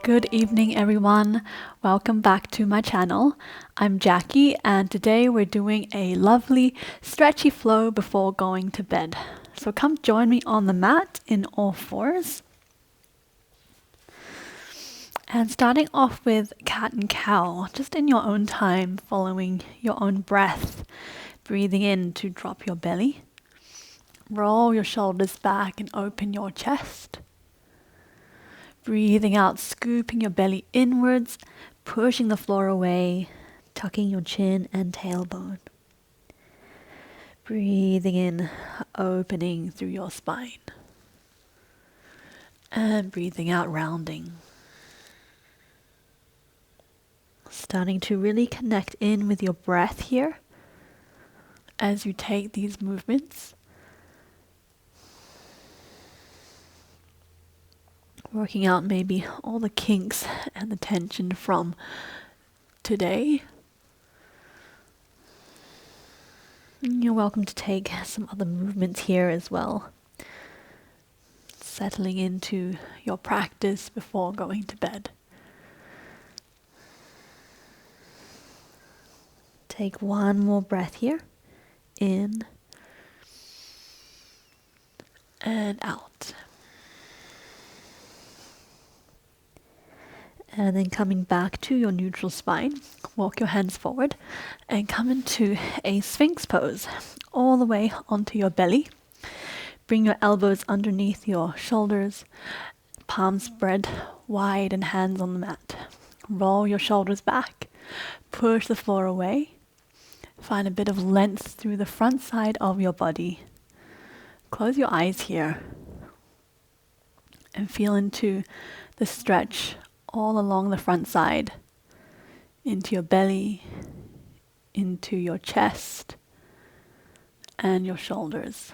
Good evening, everyone. Welcome back to my channel. I'm Jacqui, and today we're doing a lovely stretchy flow before going to bed. So come join me on the mat in all fours. And starting off with cat and cow, just in your own time, following your own breath. Breathing in to drop your belly. Roll your shoulders back and open your chest. Breathing out, scooping your belly inwards, pushing the floor away, tucking your chin and tailbone. Breathing in, opening through your spine. And breathing out, rounding. Starting to really connect in with your breath here as you take these movements. Working out maybe all the kinks and the tension from today. And you're welcome to take some other movements here as well. Settling into your practice before going to bed. Take one more breath here. In and out. And then coming back to your neutral spine, walk your hands forward and come into a Sphinx pose, all the way onto your belly. Bring your elbows underneath your shoulders, palms spread wide and hands on the mat. Roll your shoulders back, push the floor away. Find a bit of length through the front side of your body. Close your eyes here and feel into the stretch all along the front side, into your belly, into your chest, and your shoulders.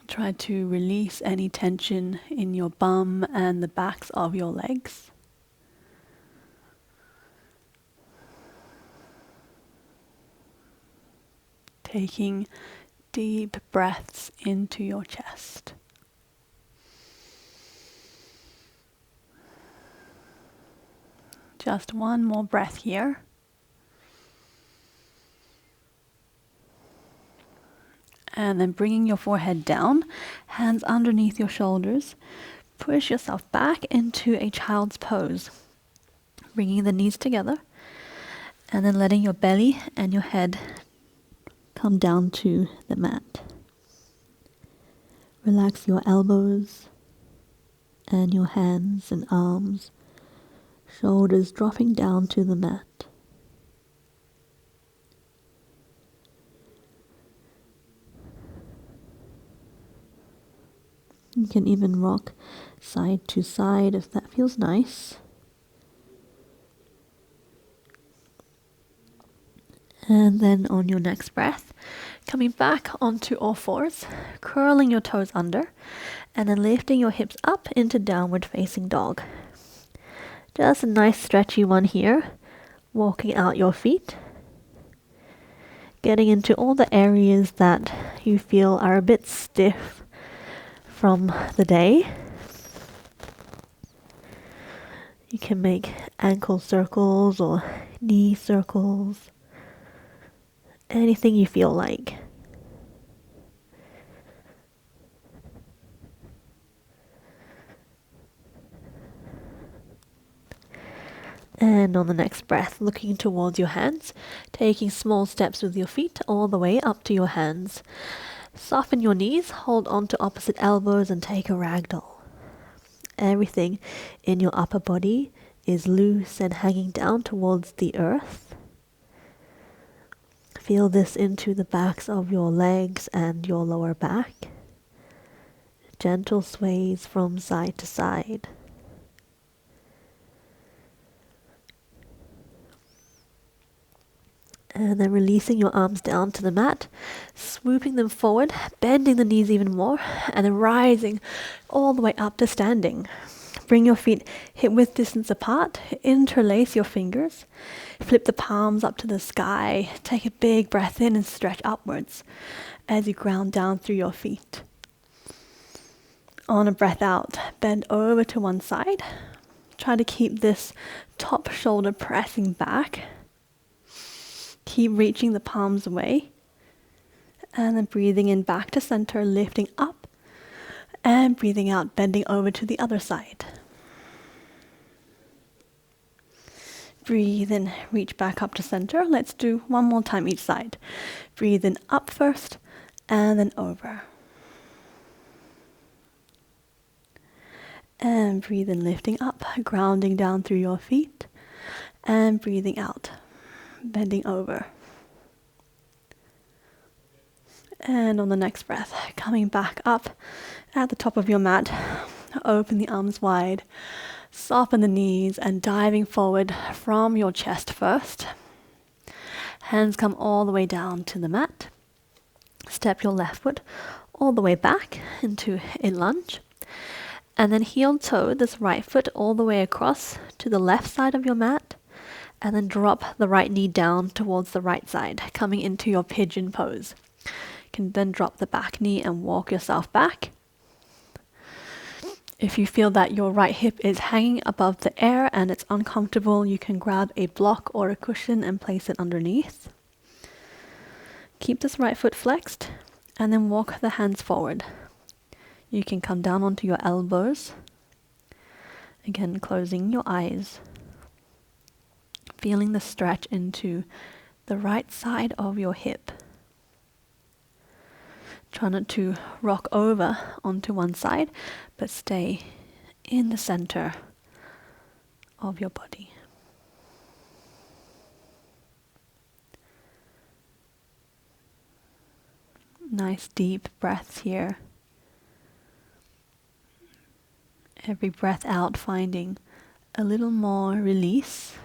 Try to release any tension in your bum and the backs of your legs. Taking deep breaths into your chest. Just one more breath here. And then bringing your forehead down, hands underneath your shoulders. Push yourself back into a child's pose. Bringing the knees together. And then letting your belly and your head come down to the mat. Relax your elbows and your hands and arms. Shoulders dropping down to the mat. You can even rock side to side if that feels nice. And then on your next breath, coming back onto all fours, curling your toes under, and then lifting your hips up into downward facing dog. Just a nice stretchy one here. Walking out your feet. Getting into all the areas that you feel are a bit stiff from the day. You can make ankle circles or knee circles. Anything you feel like. And on the next breath, looking towards your hands, taking small steps with your feet all the way up to your hands. Soften your knees, hold on to opposite elbows and take a ragdoll. Everything in your upper body is loose and hanging down towards the earth. Feel this into the backs of your legs and your lower back. Gentle sways from side to side. And then releasing your arms down to the mat, swooping them forward, bending the knees even more, and then rising all the way up to standing. Bring your feet hip-width distance apart, interlace your fingers, flip the palms up to the sky, take a big breath in and stretch upwards as you ground down through your feet. On a breath out, bend over to one side. Try to keep this top shoulder pressing back. Keep reaching the palms away. And then breathing in back to center, lifting up. And breathing out, bending over to the other side. Breathe in, reach back up to center. Let's do one more time each side. Breathe in up first, and then over. And breathe in, lifting up, grounding down through your feet. And breathing out, bending over. And on the next breath, coming back up at the top of your mat, open the arms wide. Soften the knees and diving forward from your chest first. Hands come all the way down to the mat. Step your left foot all the way back into a lunge. And then heel toe this right foot all the way across to the left side of your mat. And then drop the right knee down towards the right side, coming into your pigeon pose. You can then drop the back knee and walk yourself back. If you feel that your right hip is hanging above the air and it's uncomfortable, you can grab a block or a cushion and place it underneath. Keep this right foot flexed and then walk the hands forward. You can come down onto your elbows. Again, closing your eyes. Feeling the stretch into the right side of your hip. Try not to rock over onto one side, but stay in the center of your body. Nice deep breaths here. Every breath out, finding a little more release,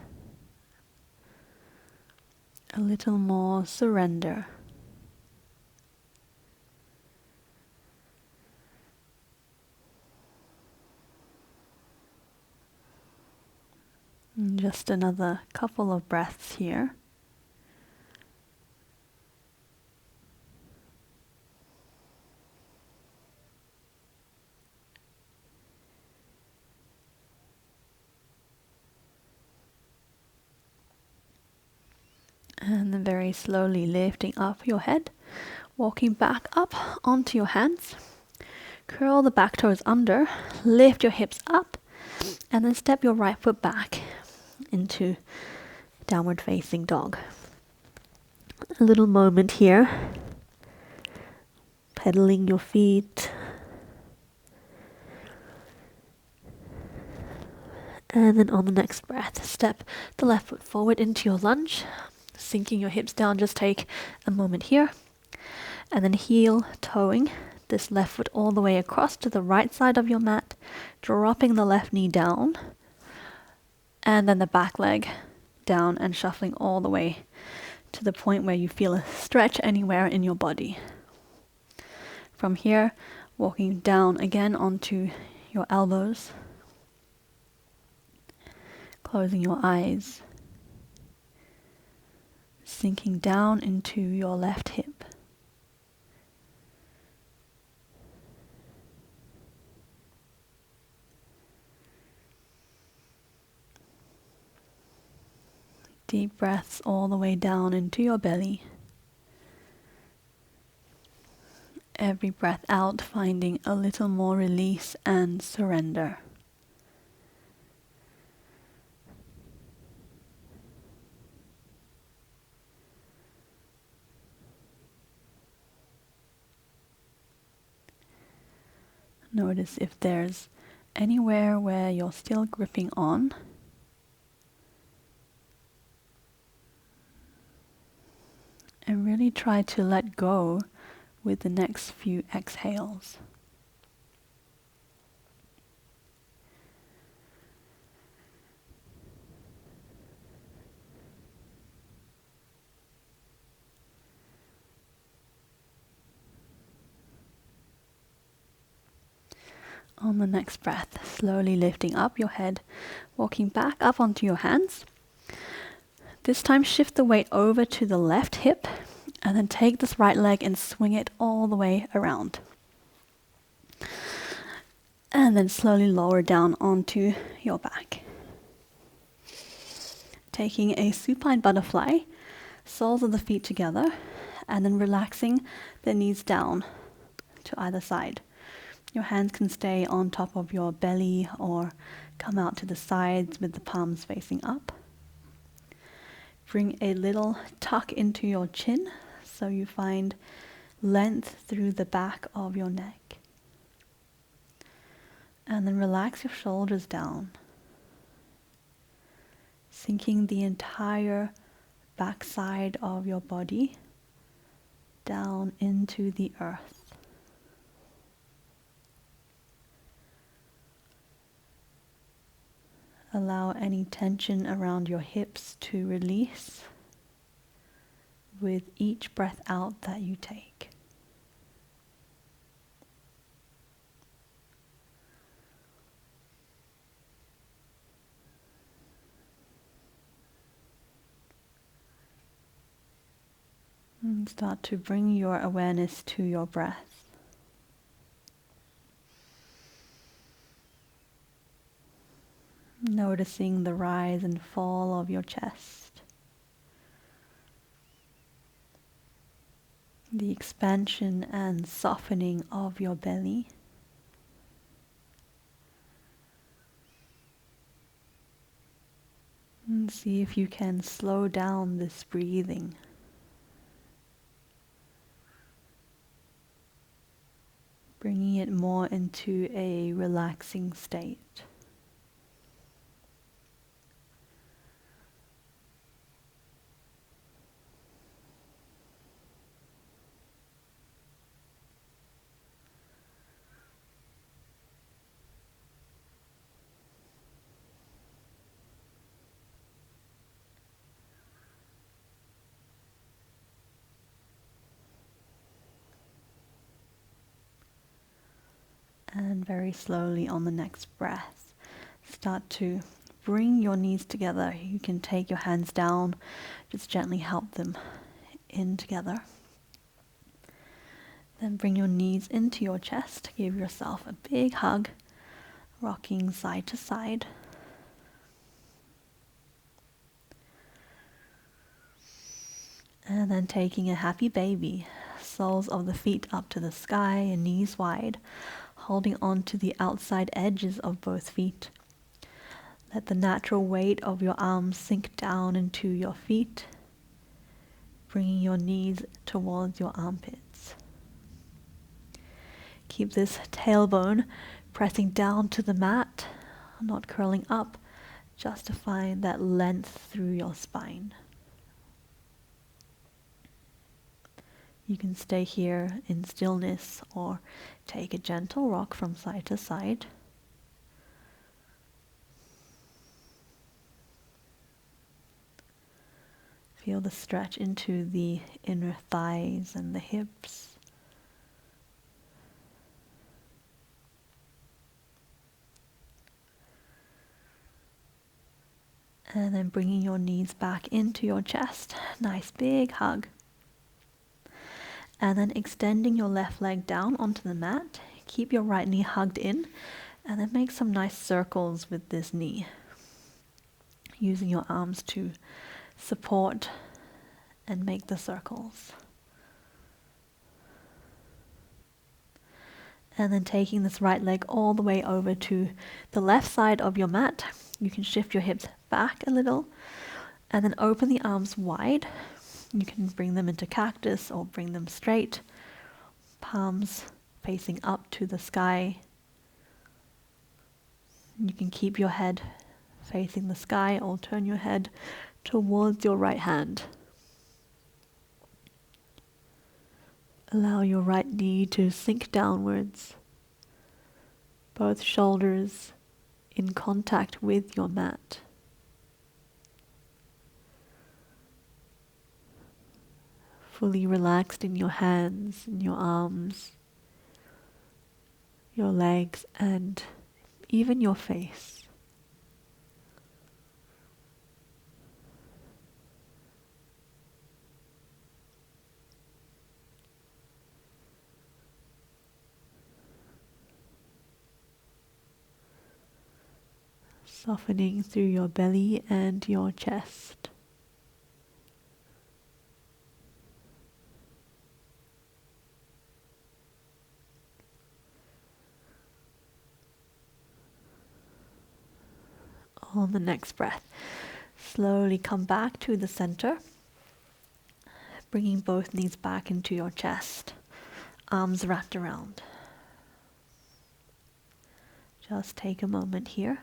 a little more surrender. And just another couple of breaths here. And then very slowly lifting up your head, walking back up onto your hands. Curl the back toes under, lift your hips up, and then step your right foot back into downward facing dog. A little moment here, pedaling your feet. And then on the next breath, step the left foot forward into your lunge, sinking your hips down. Just take a moment here. And then heel toeing this left foot all the way across to the right side of your mat, dropping the left knee down, and then the back leg down and shuffling all the way to the point where you feel a stretch anywhere in your body. From here, walking down again onto your elbows, closing your eyes, sinking down into your left hip. Deep breaths all the way down into your belly. Every breath out, finding a little more release and surrender. Notice if there's anywhere where you're still gripping on. And really try to let go with the next few exhales. On the next breath, slowly lifting up your head, walking back up onto your hands. This time shift the weight over to the left hip and then take this right leg and swing it all the way around. And then slowly lower down onto your back. Taking a supine butterfly, soles of the feet together, and then relaxing the knees down to either side. Your hands can stay on top of your belly or come out to the sides with the palms facing up. Bring a little tuck into your chin so you find length through the back of your neck. And then relax your shoulders down, sinking the entire backside of your body down into the earth. Allow any tension around your hips to release with each breath out that you take. And start to bring your awareness to your breath. Noticing the rise and fall of your chest. The expansion and softening of your belly. And see if you can slow down this breathing. Bringing it more into a relaxing state. And very slowly on the next breath, start to bring your knees together. You can take your hands down, just gently help them in together. Then bring your knees into your chest. Give yourself a big hug, rocking side to side. And then taking a happy baby, soles of the feet up to the sky and knees wide, holding on to the outside edges of both feet. Let the natural weight of your arms sink down into your feet, bringing your knees towards your armpits. Keep this tailbone pressing down to the mat, not curling up, just to find that length through your spine. You can stay here in stillness or take a gentle rock from side to side. Feel the stretch into the inner thighs and the hips. And then bringing your knees back into your chest. Nice big hug. And then extending your left leg down onto the mat. Keep your right knee hugged in. And then make some nice circles with this knee. Using your arms to support and make the circles. And then taking this right leg all the way over to the left side of your mat. You can shift your hips back a little and then open the arms wide. You can bring them into cactus or bring them straight. Palms facing up to the sky. You can keep your head facing the sky or turn your head towards your right hand. Allow your right knee to sink downwards. Both shoulders in contact with your mat. Fully relaxed in your hands, in your arms, your legs, and even your face. Softening through your belly and your chest. On the next breath, slowly come back to the center, bringing both knees back into your chest, arms wrapped around. Just take a moment here.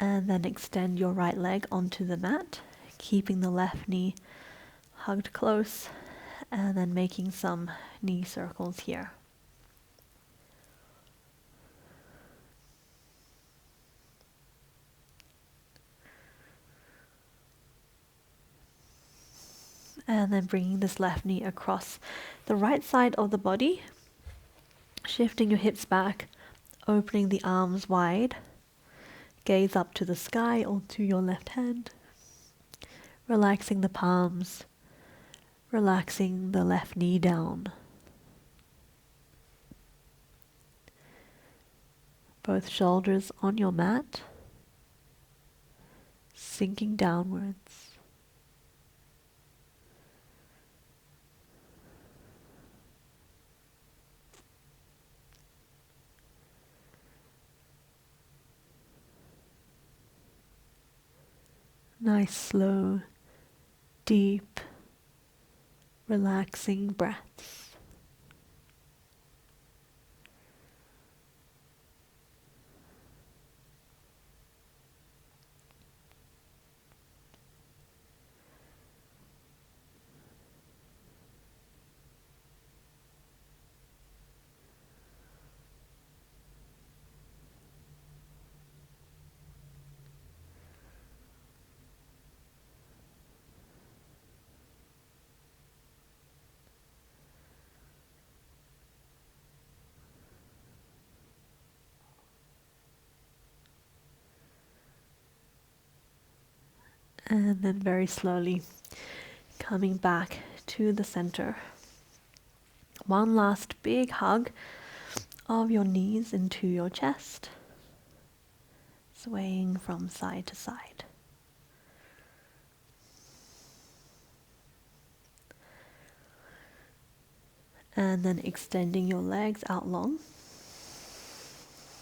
And then extend your right leg onto the mat, keeping the left knee hugged close, and then making some knee circles here. And then bringing this left knee across the right side of the body, shifting your hips back, opening the arms wide, gaze up to the sky or to your left hand, relaxing the palms, relaxing the left knee down. Both shoulders on your mat, sinking downwards. Nice, slow, deep, relaxing breaths. And then very slowly coming back to the center. One last big hug of your knees into your chest, swaying from side to side. And then extending your legs out long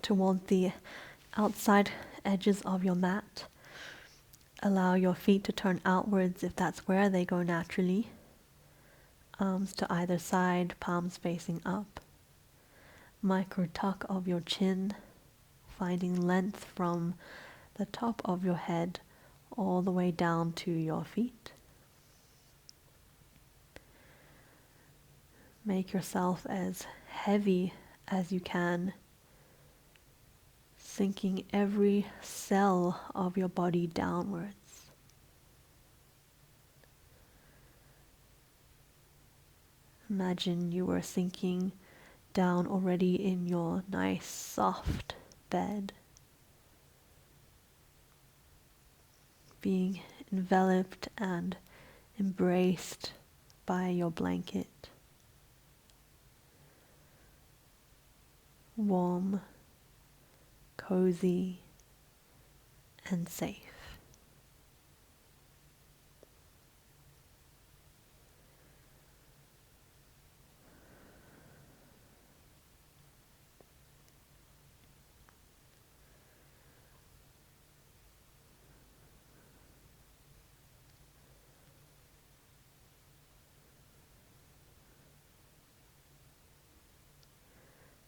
toward the outside edges of your mat. Allow your feet to turn outwards if that's where they go naturally. Arms to either side, palms facing up. Micro tuck of your chin, finding length from the top of your head all the way down to your feet. Make yourself as heavy as you can, sinking every cell of your body downwards. Imagine you were sinking down already in your nice soft bed, being enveloped and embraced by your blanket. Warm, cozy, and safe.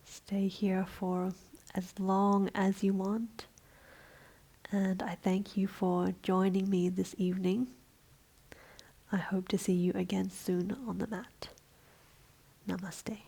Stay here for as long as you want, and I thank you for joining me this evening. I hope to see you again soon on the mat. Namaste.